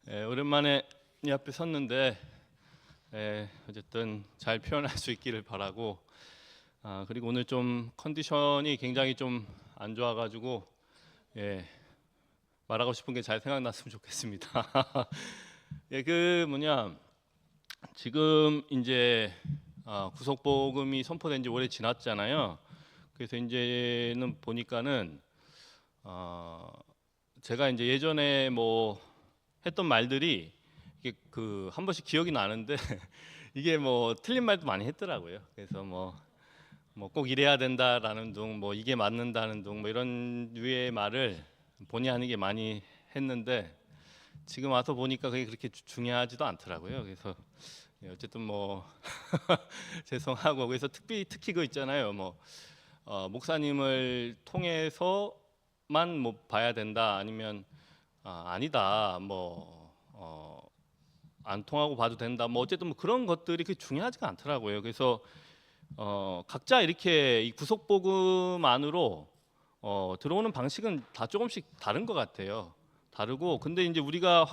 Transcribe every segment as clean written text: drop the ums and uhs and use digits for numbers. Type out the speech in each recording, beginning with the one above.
오랜만에 이 앞에 섰는데 어쨌든 잘 표현할 수 있기를 바라고 그리고 오늘 좀 컨디션이 굉장히 좀 안 좋아가지고 말하고 싶은 게 잘 생각났으면 좋겠습니다. 그 뭐냐 지금 이제 구속복음이 선포된 지 오래 지났잖아요. 그래서 이제는 보니까는 제가 이제 예전에 뭐 했던 말들이 이게 그 한 번씩 기억이 나는데 이게 뭐 틀린 말도 많이 했더라고요. 그래서 뭐 꼭 이래야 된다라는 둥, 뭐 이게 맞는다는 둥, 뭐 이런 류의 말을 본의 아니게 많이 했는데 지금 와서 보니까 그게 그렇게 중요하지도 않더라고요. 그래서 어쨌든 뭐 죄송하고 그래서 특히 그 있잖아요. 뭐 목사님을 통해서만 뭐 봐야 된다 아니면 아니다 안 통하고 봐도 된다 뭐 어쨌든 뭐 그런 것들이 그렇게 중요하지가 않더라고요. 그래서 각자 이렇게 이 구속복음 안으로 들어오는 방식은 다 조금씩 다른 것 같아요. 다르고 근데 이제 우리가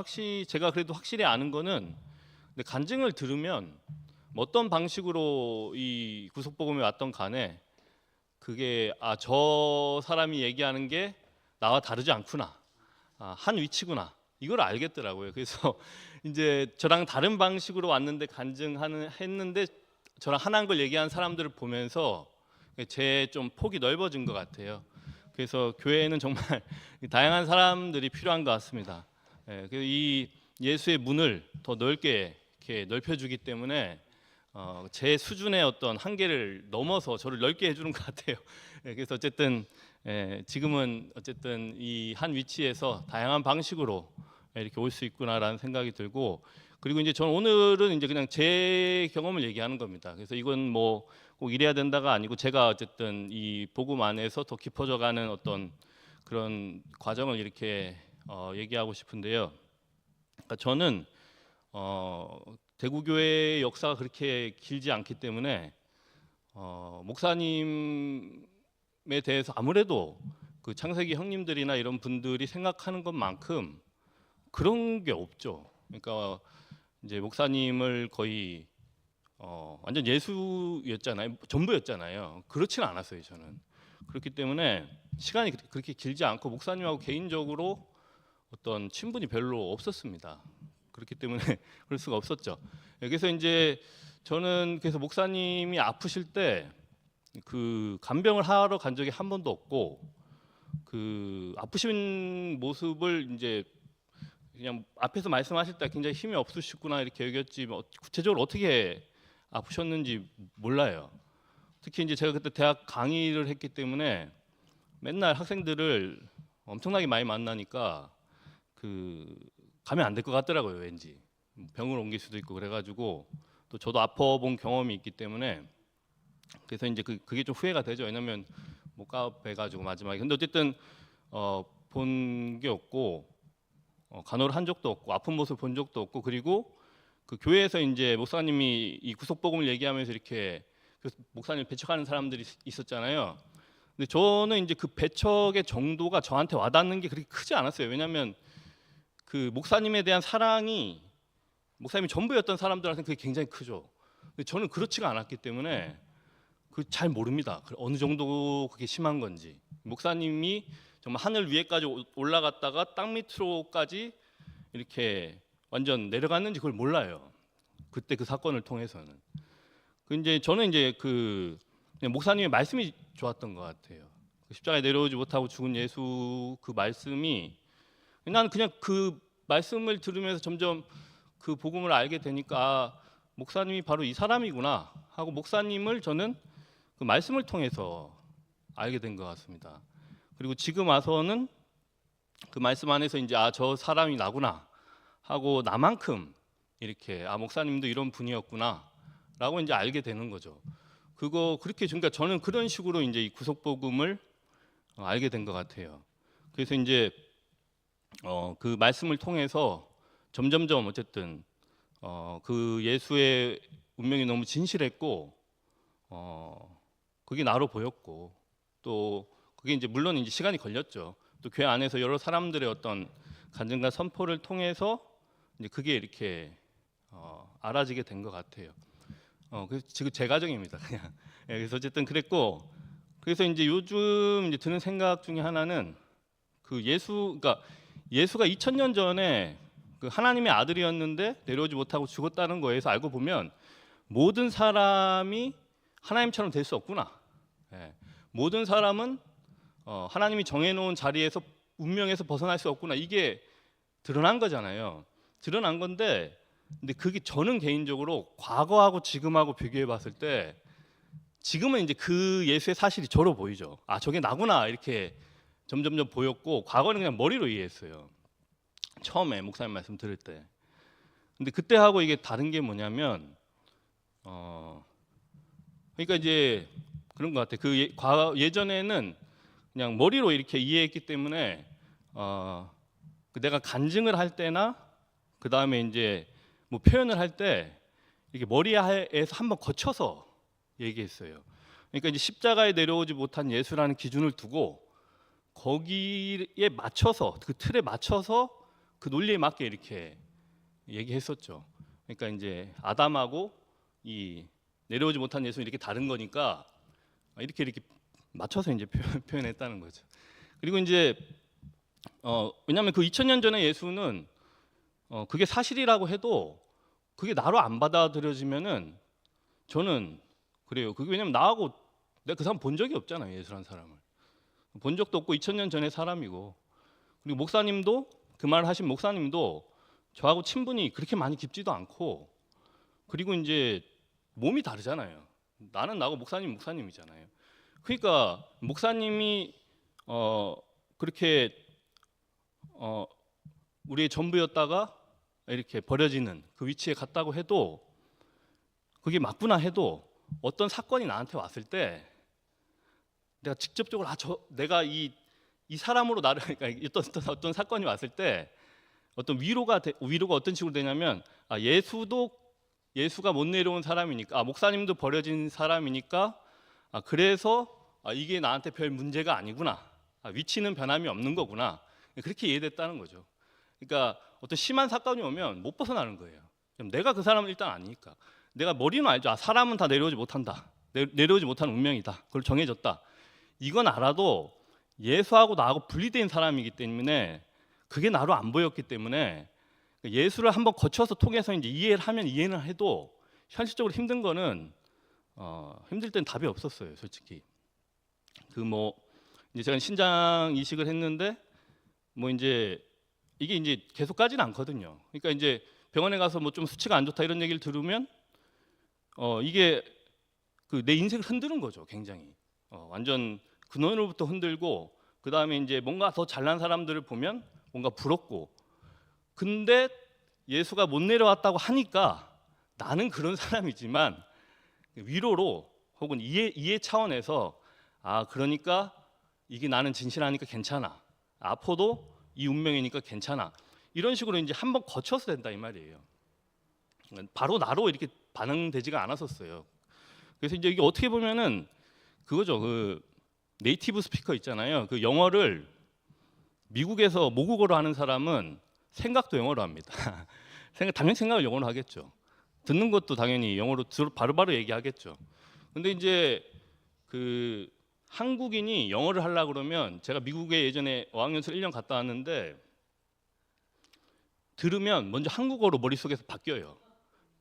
제가 그래도 확실히 아는 거는 근데 간증을 들으면 뭐 어떤 방식으로 이 구속복음이 왔던 간에 그게 저 사람이 얘기하는 게 나와 다르지 않구나. 한 위치구나. 이걸 알겠더라고요. 그래서 이제 저랑 다른 방식으로 왔는데 했는데 저랑 하나인 걸 얘기한 사람들을 보면서 제 좀 폭이 넓어진 것 같아요. 그래서 교회에는 정말 다양한 사람들이 필요한 것 같습니다. 그래서 이 예수의 문을 더 넓게 이렇게 넓혀주기 때문에 제 수준의 어떤 한계를 넘어서 저를 넓게 해주는 것 같아요. 그래서 어쨌든 지금은 어쨌든 이 한 위치에서 다양한 방식으로 이렇게 올 수 있구나라는 생각이 들고 그리고 이제 저는 오늘은 이제 그냥 제 경험을 얘기하는 겁니다. 그래서 이건 뭐 꼭 이래야 된다가 아니고 제가 어쨌든 이 복음 안에서 더 깊어져가는 어떤 그런 과정을 이렇게 얘기하고 싶은데요. 그러니까 저는 대구교회의 역사가 그렇게 길지 않기 때문에 목사님에 대해서 아무래도 그 창세기 형님들이나 이런 분들이 생각하는 것만큼 그런 게 없죠. 그러니까 이제 목사님을 거의 완전 예수였잖아요. 전부였잖아요. 그렇지는 않았어요, 저는. 그렇기 때문에 시간이 그렇게 길지 않고 목사님하고 개인적으로 어떤 친분이 별로 없었습니다. 그렇기 때문에 그럴 수가 없었죠. 그래서 이제 저는 그래서 목사님이 아프실 때 그 간병을 하러 간 적이 한 번도 없고 그 아프신 모습을 이제 그냥 앞에서 말씀하실 때 굉장히 힘이 없으시구나 이렇게 여겼지 뭐 구체적으로 어떻게 아프셨는지 몰라요. 특히 이제 제가 그때 대학 강의를 했기 때문에 맨날 학생들을 엄청나게 많이 만나니까 그 가면 안 될 것 같더라고요. 왠지 병을 옮길 수도 있고 그래가지고 또 저도 아파본 경험이 있기 때문에 그래서 이제 그게 좀 후회가 되죠. 왜냐면 못 가봐가지고 마지막에 근데 어쨌든 본 게 없고 간호를 한 적도 없고 아픈 모습 본 적도 없고 그리고 그 교회에서 이제 목사님이 이 구속복음을 얘기하면서 이렇게 그 목사님 배척하는 사람들이 있었잖아요. 근데 저는 이제 그 배척의 정도가 저한테 와닿는 게 그렇게 크지 않았어요. 왜냐하면 그 목사님에 대한 사랑이 목사님이 전부였던 사람들한테 그게 굉장히 크죠. 근데 저는 그렇지가 않았기 때문에 그 잘 모릅니다. 어느 정도 그게 심한 건지. 목사님이 정말 하늘 위에까지 올라갔다가 땅 밑으로까지 이렇게 완전 내려갔는지 그걸 몰라요. 그때 그 사건을 통해서는. 그 이제 저는 이제 그 목사님의 말씀이 좋았던 것 같아요. 십자가에 내려오지 못하고 죽은 예수 그 말씀이 나는 그냥 그 말씀을 들으면서 점점 그 복음을 알게 되니까 목사님이 바로 이 사람이구나 하고 목사님을 저는 그 말씀을 통해서 알게 된 것 같습니다. 그리고 지금 와서는 그 말씀 안에서 이제 저 사람이 나구나 하고 나만큼 이렇게 목사님도 이런 분이었구나라고 이제 알게 되는 거죠. 그러니까 저는 그런 식으로 이제 이 구속복음을 알게 된 것 같아요. 그래서 이제 그 말씀을 통해서 점점점 어쨌든 그 예수의 운명이 너무 진실했고 그게 나로 보였고 또 그게 이제 물론 이제 시간이 걸렸죠. 또 교회 안에서 여러 사람들의 어떤 간증과 선포를 통해서 이제 그게 이렇게 알아지게 된 것 같아요. 그래서 지금 제 가정입니다. 그냥. 예, 그래서 어쨌든 그랬고, 그래서 이제 요즘 이제 드는 생각 중에 하나는 그 그러니까 예수가 2000년 전에 그 하나님의 아들이었는데 내려오지 못하고 죽었다는 거에서 알고 보면 모든 사람이 하나님처럼 될 수 없구나. 예, 모든 사람은 하나님이 정해놓은 자리에서 운명에서 벗어날 수 없구나. 이게 드러난 거잖아요. 드러난 건데, 근데 그게 저는 개인적으로 과거하고 지금하고 비교해 봤을 때 지금은 이제 그 예수의 사실이 저로 보이죠. 아, 저게 나구나 이렇게 점점점 보였고, 과거는 그냥 머리로 이해했어요. 처음에 목사님 말씀 들을 때. 근데 그때하고 이게 다른 게 뭐냐면, 그러니까 이제 그런 것 같아요. 예전에는 그냥 머리로 이렇게 이해했기 때문에 내가 간증을 할 때나 그 다음에 이제 뭐 표현을 할 때 이렇게 머리에서 한번 거쳐서 얘기했어요. 그러니까 이제 십자가에 내려오지 못한 예수라는 기준을 두고 거기에 맞춰서 그 틀에 맞춰서 그 논리에 맞게 이렇게 얘기했었죠. 그러니까 이제 아담하고 이 내려오지 못한 예수는 이렇게 다른 거니까 이렇게 맞춰서 이제 표현했다는 거죠. 그리고 이제 왜냐하면 그 2000년 전에 예수는 그게 사실이라고 해도 그게 나로 안 받아들여지면은 저는 그래요. 그게 왜냐면 나하고 내가 그 사람 본 적이 없잖아요. 예수라는 사람을 본 적도 없고 2000년 전의 사람이고, 그리고 목사님도 그 말 하신 목사님도 저하고 친분이 그렇게 많이 깊지도 않고, 그리고 이제 몸이 다르잖아요. 나는 나고 목사님이잖아요. 그러니까 목사님이 그렇게 우리의 전부였다가 이렇게 버려지는 그 위치에 갔다고 해도 그게 맞구나 해도 어떤 사건이 나한테 왔을 때 내가 직접적으로 내가 이 사람으로 나를 그러니까 어떤 사건이 왔을 때 어떤 위로가 어떤 식으로 되냐면, 예수가 못 내려온 사람이니까, 목사님도 버려진 사람이니까, 그래서 이게 나한테 별 문제가 아니구나, 위치는 변함이 없는 거구나, 그렇게 이해됐다는 거죠. 그러니까 어떤 심한 사건이 오면 못 벗어나는 거예요. 내가 그 사람은 일단 아니니까. 내가 머리는 알죠. 사람은 다 내려오지 못한다. 내려오지 못한 운명이다. 그걸 정해졌다. 이건 알아도 예수하고 나하고 분리된 사람이기 때문에, 그게 나로 안 보였기 때문에 예수를 한번 거쳐서 통해서 이제 이해를 하면 이해는 해도 현실적으로 힘든 거는 힘들 땐 답이 없었어요, 솔직히. 이제 제가 신장 이식을 했는데 이제 이게 이제 계속 가지는 않거든요. 그러니까 이제 병원에 가서 뭐 좀 수치가 안 좋다 이런 얘기를 들으면 이게 내 인생을 흔드는 거죠, 굉장히. 완전 근원으로부터 흔들고, 그 다음에 이제 뭔가 더 잘난 사람들을 보면 뭔가 부럽고, 근데 예수가 못 내려왔다고 하니까 나는 그런 사람이지만 위로로 혹은 이해 차원에서 그러니까 이게 나는 진실하니까 괜찮아, 아파도 이 운명이니까 괜찮아, 이런 식으로 이제 한번 거쳐서 된다 이 말이에요. 바로 나로 이렇게 반응되지가 않았었어요. 그래서 이제 이게 어떻게 보면은 그거죠. 그 네이티브 스피커 있잖아요. 그 영어를 미국에서 모국어로 하는 사람은 생각도 영어로 합니다. 당연히 생각을 영어로 하겠죠. 듣는 것도 당연히 영어로 바로바로 얘기하겠죠. 근데 이제 그 한국인이 영어를 하려고 그러면, 제가 미국에 예전에 어학연수 1년 갔다 왔는데 들으면 먼저 한국어로 머릿속에서 바뀌어요.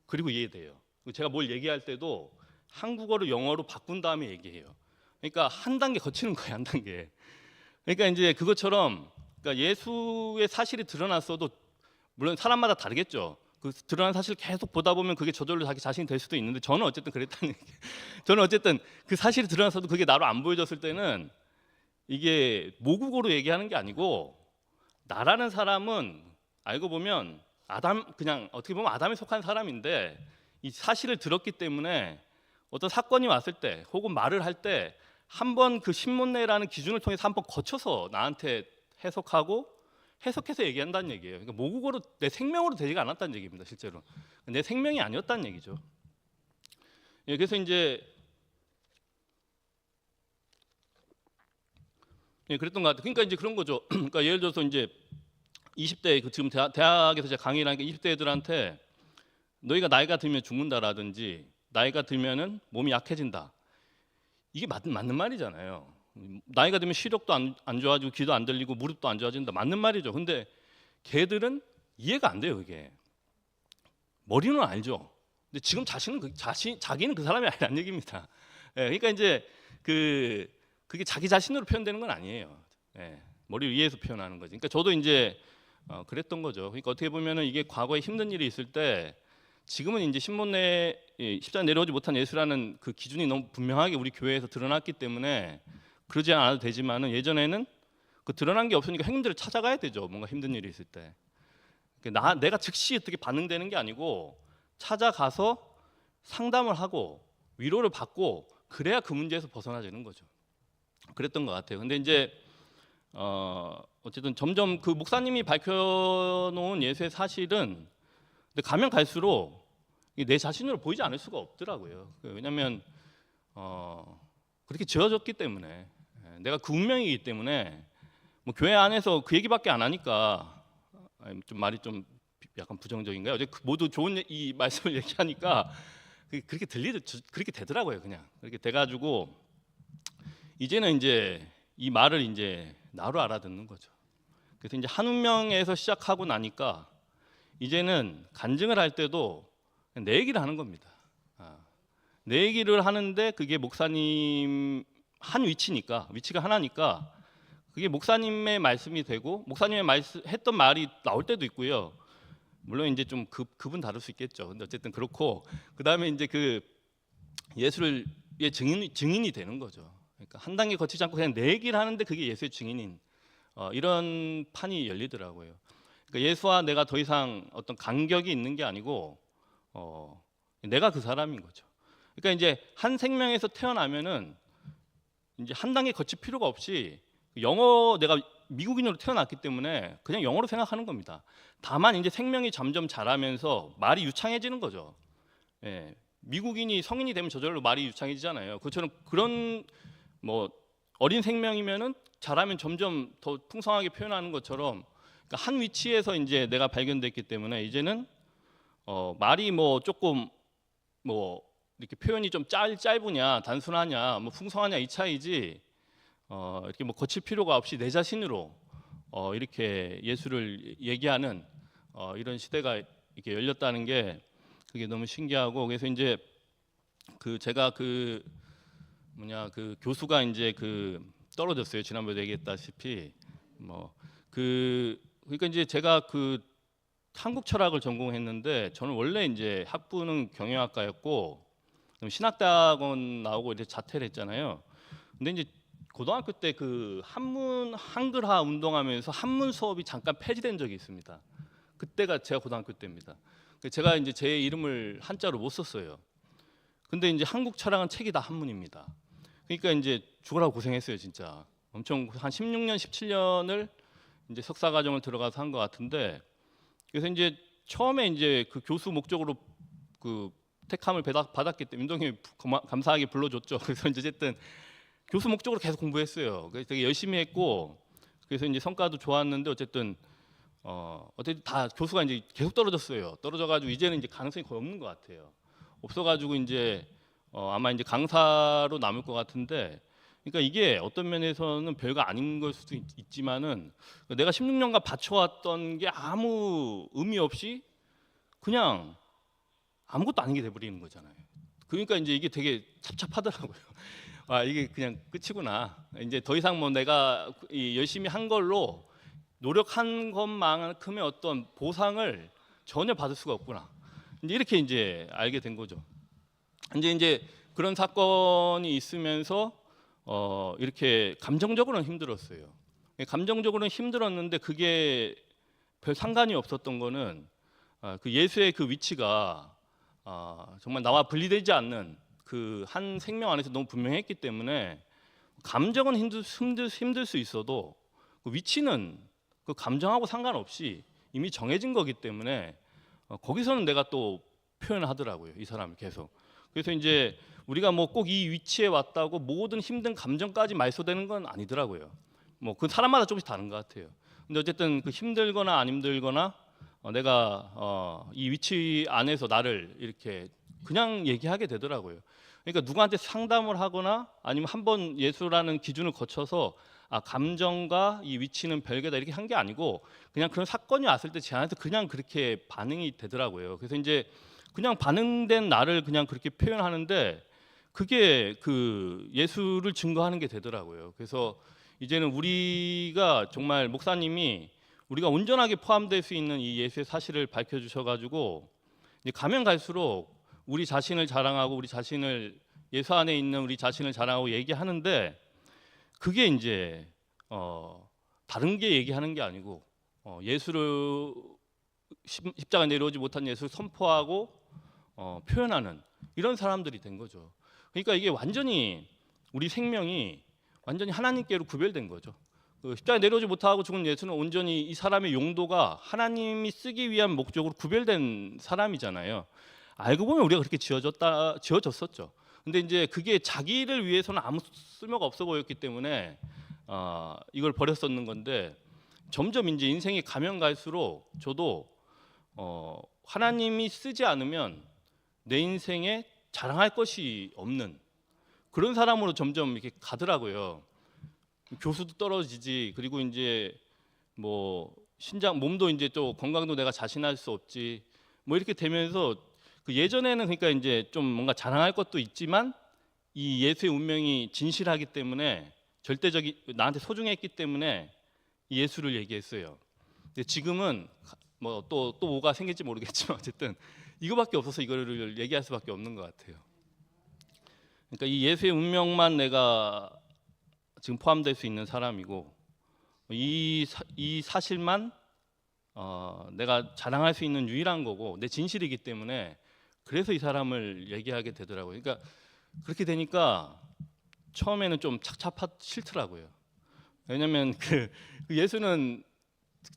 그리고 이해돼요. 제가 뭘 얘기할 때도 한국어로 영어로 바꾼 다음에 얘기해요. 그러니까 한 단계 거치는 거예요, 한 단계. 그러니까 이제 그것처럼, 그러니까 예수의 사실이 드러났어도 물론 사람마다 다르겠죠. 그 드러난 사실을 계속 보다 보면 그게 저절로 자기 자신이 될 수도 있는데, 저는 어쨌든 그랬다는 얘기. 저는 어쨌든 그 사실이 드러났어도 그게 나로 안 보여졌을 때는 이게 모국어로 얘기하는 게 아니고, 나라는 사람은 알고 보면 그냥 어떻게 보면 아담에 속한 사람인데, 이 사실을 들었기 때문에 어떤 사건이 왔을 때 혹은 말을 할 때 한번 그 신문내라는 기준을 통해서 한번 거쳐서 나한테 해석해서 얘기한다는 얘기예요. 그러니까 모국어로 내 생명으로 되지가 않았다는 얘기입니다. 실제로 내 생명이 아니었다는 얘기죠. 그래서 이제 그랬던 것 같아요. 그러니까 이제 그런 거죠. 그러니까 예를 들어서 이제 20대 그 지금 대학에서 제가 강의를 하니까 20대 애들한테 너희가 나이가 들면 죽는다라든지 나이가 들면은 몸이 약해진다. 이게 맞는 말이잖아요. 나이가 들면 시력도 안 좋아지고 귀도 안 들리고 무릎도 안 좋아진다. 맞는 말이죠. 근데 걔들은 이해가 안 돼요. 이게 머리는 알죠. 근데 지금 자기는 그 사람이 아니라는 얘기입니다. 예, 그러니까 이제 그게 자기 자신으로 표현되는 건 아니에요. 예, 머리를 이해해서 표현하는 거지. 그러니까 저도 이제 그랬던 거죠. 그러니까 어떻게 보면은 이게 과거에 힘든 일이 있을 때 지금은 이제 신문에 십자가 내려오지 못한 예수라는 그 기준이 너무 분명하게 우리 교회에서 드러났기 때문에 그러지 않아도 되지만은 예전에는 그 드러난 게 없으니까 행님들을 찾아가야 되죠. 뭔가 힘든 일이 있을 때. 내가 즉시 어떻게 반응되는 게 아니고 찾아가서 상담을 하고 위로를 받고 그래야 그 문제에서 벗어나지는 거죠. 그랬던 것 같아요. 근데 이제 어쨌든 점점 그 목사님이 밝혀놓은 예수의 사실은 근데 가면 갈수록 내 자신으로 보이지 않을 수가 없더라고요. 왜냐하면 그렇게 지어졌기 때문에 내가 그 운명이기 때문에 뭐 교회 안에서 그 얘기밖에 안 하니까 좀 말이 좀 약간 부정적인가요? 어제 모두 좋은 이 말씀을 얘기하니까 그렇게 그렇게 되더라고요. 그냥 그렇게 돼가지고 이제는 이제 이 말을 이제 나로 알아듣는 거죠. 그래서 이제 한 운명에서 시작하고 나니까 이제는 간증을 할 때도 내 얘기를 하는 겁니다. 내 얘기를 하는데 그게 목사님 한 위치가 하나니까 그게 목사님의 말씀이 되고 목사님의 했던 말이 나올 때도 있고요. 물론 이제 좀 그분 다를 수 있겠죠. 근데 어쨌든 그렇고 그 다음에 이제 그 예수의 증인이 되는 거죠. 그러니까 한 단계 거치지 않고 그냥 내 얘기를 하는데 그게 예수의 증인인 이런 판이 열리더라고요. 그러니까 예수와 내가 더 이상 어떤 간격이 있는 게 아니고 내가 그 사람인 거죠. 그러니까 이제 한 생명에서 태어나면은 이제 한 단계 거칠 필요가 없이 내가 미국인으로 태어났기 때문에 그냥 영어로 생각하는 겁니다. 다만 이제 생명이 점점 자라면서 말이 유창해지는 거죠. 예, 미국인이 성인이 되면 저절로 말이 유창해지잖아요. 그처럼 그런 뭐 어린 생명이면은 자라면 점점 더 풍성하게 표현하는 것처럼 그러니까 한 위치에서 이제 내가 발견됐기 때문에 이제는 말이 뭐 조금 뭐 이렇게 표현이 좀 짧으냐 단순하냐 뭐 풍성하냐 이 차이지 이렇게 뭐 거칠 필요가 없이 내 자신으로 이렇게 예수를 얘기하는 이런 시대가 이렇게 열렸다는 게 그게 너무 신기하고 그래서 이제 제가 그 교수가 이제 떨어졌어요. 지난번에 얘기했다시피 그러니까 이제 제가 한국 철학을 전공했는데 저는 원래 이제 학부는 경영학과였고 신학대학원 나오고 이제 자퇴를 했잖아요. 근데 이제 고등학교 때 한글화 운동하면서 한문 수업이 잠깐 폐지된 적이 있습니다. 그때가 제가 고등학교 때입니다. 제가 이제 제 이름을 한자로 못 썼어요. 근데 이제 한국 철학은 책이 다 한문입니다. 그러니까 이제 죽으라고 고생했어요, 진짜. 엄청 한 16년, 17년을 이제 석사 과정을 들어가서 한 것 같은데 그래서 이제 처음에 이제 그 교수 목적으로 택함을 받았기 때문에 민동이 감사하게 불러줬죠. 그래서 이제 어쨌든 교수 목적으로 계속 공부했어요. 그래서 되게 열심히 했고 그래서 이제 성과도 좋았는데 어쨌든 다 교수가 이제 계속 떨어졌어요. 떨어져가지고 이제는 이제 가능성이 거의 없는 것 같아요. 없어가지고 이제 아마 이제 강사로 남을 것 같은데 그러니까 이게 어떤 면에서는 별거 아닌 걸 수도 있지만은 내가 16년간 바쳐왔던 게 아무 의미 없이 그냥 아무것도 아닌 게 돼버리는 거잖아요. 그러니까 이제 이게 되게 찹찹하더라고요. 이게 그냥 끝이구나. 이제 더 이상 뭐 내가 열심히 한 걸로 노력한 것만큼의 어떤 보상을 전혀 받을 수가 없구나. 이렇게 이제 알게 된 거죠. 이제 그런 사건이 있으면서 이렇게 감정적으로는 힘들었어요. 감정적으로는 힘들었는데 그게 별 상관이 없었던 거는 그 예수의 그 위치가 정말 나와 분리되지 않는 그 한 생명 안에서 너무 분명했기 때문에 감정은 힘들 수 있어도 그 위치는 그 감정하고 상관없이 이미 정해진 거기 때문에 거기서는 내가 또 표현을 하더라고요. 이 사람이 계속. 그래서 이제 우리가 뭐 꼭 이 위치에 왔다고 모든 힘든 감정까지 말소되는 건 아니더라고요. 뭐 그 사람마다 조금씩 다른 것 같아요. 근데 어쨌든 그 힘들거나 안 힘들거나 내가 이 위치 안에서 나를 이렇게 그냥 얘기하게 되더라고요. 그러니까 누구한테 상담을 하거나 아니면 한번 예수라는 기준을 거쳐서 감정과 이 위치는 별개다 이렇게 한 게 아니고 그냥 그런 사건이 왔을 때 제 안에서 그냥 그렇게 반응이 되더라고요. 그래서 이제 그냥 반응된 나를 그냥 그렇게 표현하는데 그게 그 예수를 증거하는 게 되더라고요. 그래서 이제는 우리가 정말 목사님이 우리가 온전하게 포함될 수 있는 이 예수의 사실을 밝혀주셔가지고 이제 가면 갈수록 우리 자신을 자랑하고 우리 자신을 예수 안에 있는 우리 자신을 자랑하고 얘기하는데 그게 이제 다른 게 얘기하는 게 아니고 예수를 십자가 내려오지 못한 예수를 선포하고 표현하는 이런 사람들이 된 거죠. 그러니까 이게 완전히 우리 생명이 완전히 하나님께로 구별된 거죠. 그 십자가에 내려오지 못하고 죽은 예수는 온전히 이 사람의 용도가 하나님이 쓰기 위한 목적으로 구별된 사람이잖아요. 알고 보면 우리가 그렇게 지어졌었죠. 근데 이제 그게 자기를 위해서는 아무 쓸모가 없어 보였기 때문에 이걸 버렸었는 건데 점점 이제 인생이 가면 갈수록 저도 하나님이 쓰지 않으면 내 인생에 자랑할 것이 없는 그런 사람으로 점점 이렇게 가더라고요. 교수도 떨어지지. 그리고 이제 뭐 신장 몸도 이제 또 건강도 내가 자신할 수 없지. 뭐 이렇게 되면서 그 예전에는 그러니까 이제 좀 뭔가 자랑할 것도 있지만 이 예수의 운명이 진실하기 때문에 절대적인 나한테 소중했기 때문에 예수를 얘기했어요. 근데 지금은 뭐 또 뭐가 생길지 모르겠지만 어쨌든 이거밖에 없어서 이거를 얘기할 수밖에 없는 것 같아요. 그러니까 이 예수의 운명만 내가 지금 포함될 수 있는 사람이고 이 사실만 내가 자랑할 수 있는 유일한 거고 내 진실이기 때문에 그래서 이 사람을 얘기하게 되더라고요. 그러니까 그렇게 되니까 처음에는 좀 싫더라고요. 왜냐하면 그 예수는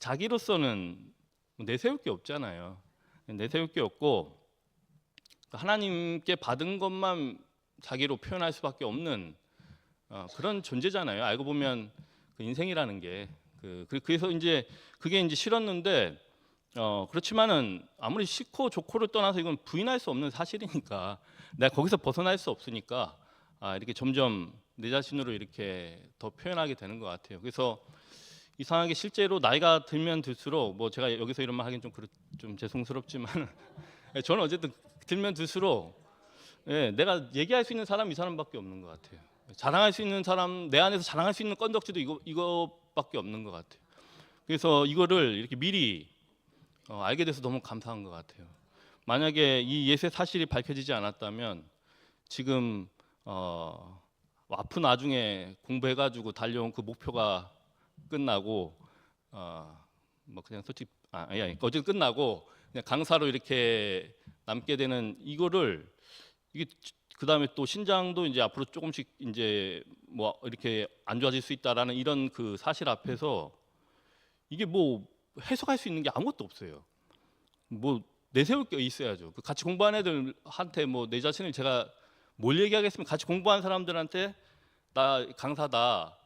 자기로서는 내세울 게 없잖아요. 내세울 게 없고 하나님께 받은 것만 자기로 표현할 수밖에 없는 그런 존재잖아요. 알고 보면 그 인생이라는 게 그래서 이제 그게 이제 싫었는데 그렇지만은 아무리 싫고 좋고를 떠나서 이건 부인할 수 없는 사실이니까 내가 거기서 벗어날 수 없으니까 이렇게 점점 내 자신으로 이렇게 더 표현하게 되는 것 같아요. 그래서 이상하게 실제로 나이가 들면 들수록 뭐 제가 여기서 이런 말 하긴 좀 죄송스럽지만 저는 어쨌든 들면 들수록 내가 얘기할 수 있는 사람이 이 사람밖에 없는 것 같아요. 자랑할 수 있는 사람, 내 안에서 자랑할 수 있는 건덕지도 이거밖에 없는 것 같아요. 그래서 이거를 이렇게 미리 알게 돼서 너무 감사한 것 같아요. 만약에 이 예수의 사실이 밝혀지지 않았다면 지금 아픈 와중에 공부해가지고 달려온 그 목표가 끝나고 뭐 그냥 솔직히 어제 끝나고 그냥 강사로 이렇게 남게 되는 이거를 이게 그 다음에 또 신장도 이제 앞으로 조금씩 이제 뭐 이렇게 안 좋아질 수 있다라는 이런 그 사실 앞에서 이게 뭐 해석할 수 있는 게 아무것도 없어요. 뭐 내세울 게 있어야죠. 그 같이 공부하는 애들한테 뭐 내 자신을 제가 뭘 얘기하겠으면 같이 공부하는 사람들한테 나 강사다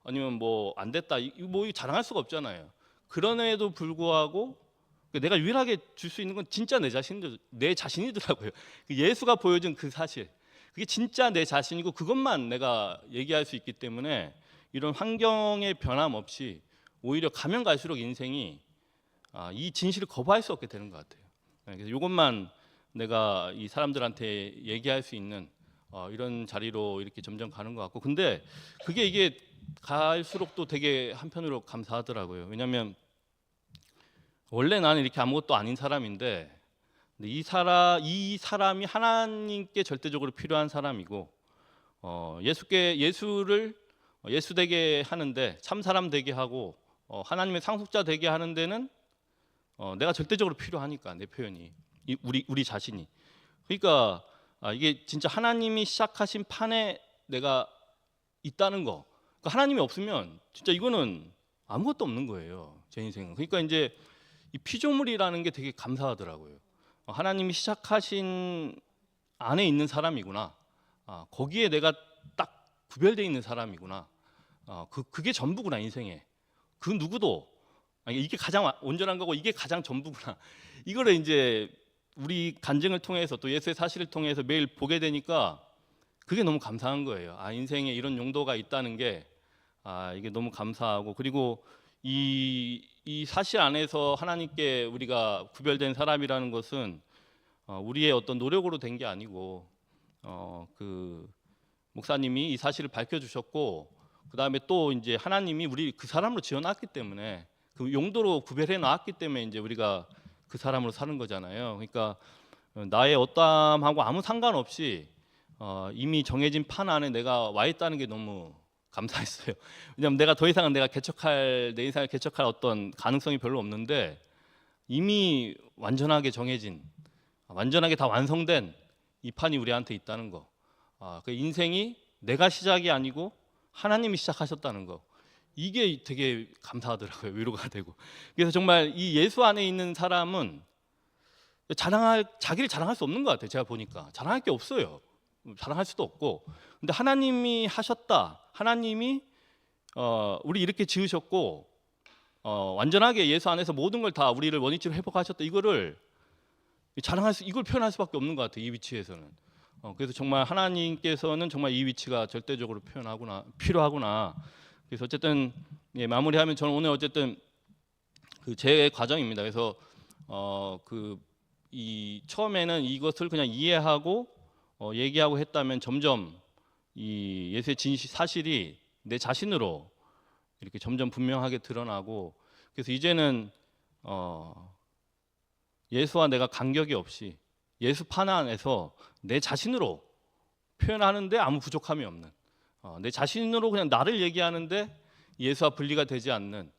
아니면 뭐 안 됐다 뭐 자랑할 수가 없잖아요. 그런에도 불구하고 내가 유일하게 줄 수 있는 건 진짜 내 자신이더라고요. 예수가 보여준 그 사실 그게 진짜 내 자신이고 그것만 내가 얘기할 수 있기 때문에 이런 환경의 변함 없이 오히려 가면 갈수록 인생이 이 진실을 거부할 수 없게 되는 것 같아요. 그래서 이것만 내가 이 사람들한테 얘기할 수 있는 이런 자리로 이렇게 점점 가는 것 같고 근데 이게 갈수록 또 되게 한편으로 감사하더라고요. 왜냐하면 원래 나는 이렇게 아무것도 아닌 사람인데 이 사람이 하나님께 절대적으로 필요한 사람이고 예수를 예수 되게 하는데 참 사람 되게 하고 하나님의 상속자 되게 하는 데는 내가 절대적으로 필요하니까 내 표현이 우리 자신이 그러니까 이게 진짜 하나님이 시작하신 판에 내가 있다는 거 그러니까 하나님이 없으면 진짜 이거는 아무것도 없는 거예요 제 인생은. 그러니까 이제 이 피조물이라는 게 되게 감사하더라고요. 하나님이 시작하신 안에 있는 사람이구나. 거기에 내가 딱 구별되어 있는 사람이구나. 그게 전부구나 인생에. 그 누구도 아니, 이게 가장 온전한 거고 이게 가장 전부구나. 이거를 이제 우리 간증을 통해서 또 예수의 사실을 통해서 매일 보게 되니까 그게 너무 감사한 거예요. 아, 인생에 이런 용도가 있다는 게 이게 너무 감사하고, 그리고 이 사실 안에서 하나님께 우리가 구별된 사람이라는 것은 우리의 어떤 노력으로 된 게 아니고 그 목사님이 이 사실을 밝혀주셨고, 그 다음에 또 이제 하나님이 우리 그 사람으로 지어놨기 때문에, 그 용도로 구별해 놨기 때문에 이제 우리가 그 사람으로 사는 거잖아요. 그러니까 나의 어떠함하고 아무 상관없이 이미 정해진 판 안에 내가 와 있다는 게 너무 감사했어요. 왜냐하면 내가 더 이상은 내 인생을 개척할 어떤 가능성이 별로 없는데, 이미 완전하게 정해진, 완전하게 다 완성된 이 판이 우리한테 있다는 거. 그 인생이 내가 시작이 아니고 하나님이 시작하셨다는 거. 이게 되게 감사하더라고요. 위로가 되고. 그래서 정말 이 예수 안에 있는 사람은 자기를 자랑할 수 없는 것 같아요. 제가 보니까 자랑할 게 없어요. 자랑할 수도 없고. 근데 하나님이 하셨다. 하나님이 우리 이렇게 지으셨고 완전하게 예수 안에서 모든 걸 다 우리를 원위치로 회복하셨다. 이거를 이걸 표현할 수밖에 없는 것 같아요. 이 위치에서는. 그래서 정말 하나님께서는 정말 이 위치가 절대적으로 필요하구나. 그래서 어쨌든 마무리하면, 저는 오늘 어쨌든 그 제 과정입니다. 그래서 처음에는 이것을 그냥 이해하고 얘기하고 했다면 점점 이 예수의 사실이 내 자신으로 이렇게 점점 분명하게 드러나고, 그래서 이제는 예수와 내가 간격이 없이 예수 판 안에서 내 자신으로 표현하는데 아무 부족함이 없는, 내 자신으로 그냥 나를 얘기하는데 예수와 분리가 되지 않는,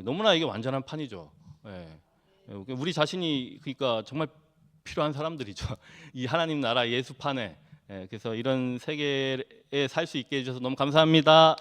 너무나 이게 완전한 판이죠. 예. 우리 자신이 그러니까 정말 필요한 사람들이죠. 이 하나님 나라 예수 판에. 그래서 이런 세계에 살 수 있게 해주셔서 너무 감사합니다.